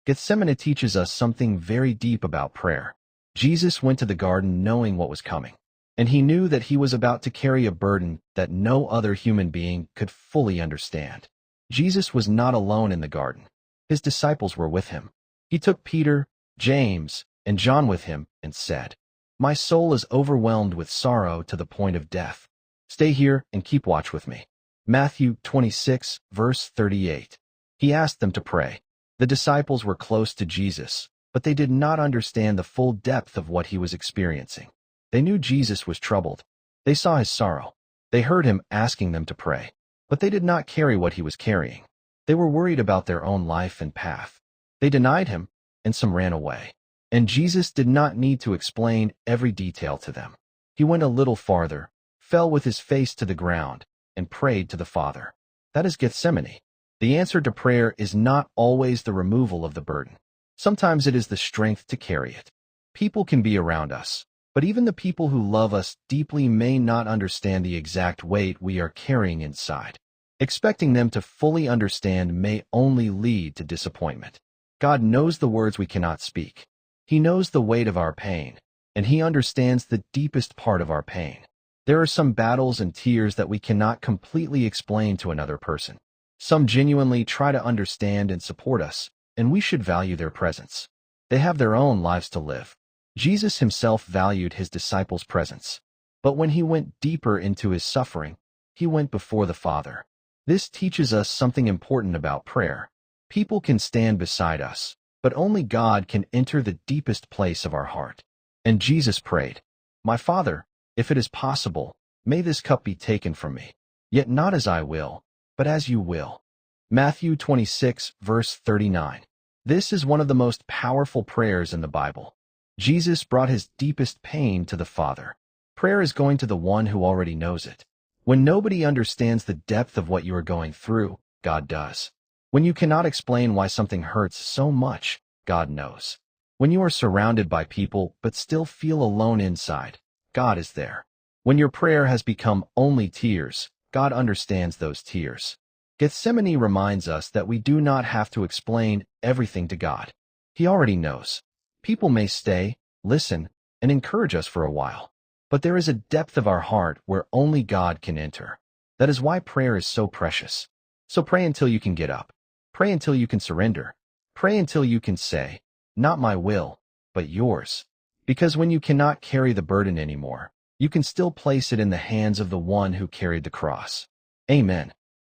Gethsemane teaches us something very deep about prayer. Jesus went to the garden knowing what was coming, and he knew that he was about to carry a burden that no other human being could fully understand. Jesus was not alone in the garden. His disciples were with him. He took Peter, James, and John with him and said, "My soul is overwhelmed with sorrow to the point of death. Stay here and keep watch with me." Matthew 26, verse 38. He asked them to pray. The disciples were close to Jesus, but they did not understand the full depth of what he was experiencing. They knew Jesus was troubled. They saw his sorrow. They heard him asking them to pray, but they did not carry what he was carrying. They were worried about their own life and path. They denied him, and some ran away. And Jesus did not need to explain every detail to them. He went a little farther, fell with his face to the ground, and prayed to the Father. That is Gethsemane. The answer to prayer is not always the removal of the burden. Sometimes it is the strength to carry it. People can be around us, but even the people who love us deeply may not understand the exact weight we are carrying inside. Expecting them to fully understand may only lead to disappointment. God knows the words we cannot speak. He knows the weight of our pain, and he understands the deepest part of our pain. There are some battles and tears that we cannot completely explain to another person. Some genuinely try to understand and support us, and we should value their presence. They have their own lives to live. Jesus himself valued his disciples' presence, but when he went deeper into his suffering, he went before the Father. This teaches us something important about prayer. People can stand beside us, but only God can enter the deepest place of our heart. And Jesus prayed, "My Father, if it is possible, may this cup be taken from me. Yet not as I will, but as you will." Matthew 26, verse 39. This is one of the most powerful prayers in the Bible. Jesus brought his deepest pain to the Father. Prayer is going to the one who already knows it. When nobody understands the depth of what you are going through, God does. When you cannot explain why something hurts so much, God knows. When you are surrounded by people but still feel alone inside, God is there. When your prayer has become only tears, God understands those tears. Gethsemane reminds us that we do not have to explain everything to God. He already knows. People may stay, listen, and encourage us for a while, but there is a depth of our heart where only God can enter. That is why prayer is so precious. So pray until you can get up. Pray until you can surrender. Pray until you can say, "Not my will, but yours." Because when you cannot carry the burden anymore, you can still place it in the hands of the one who carried the cross. Amen.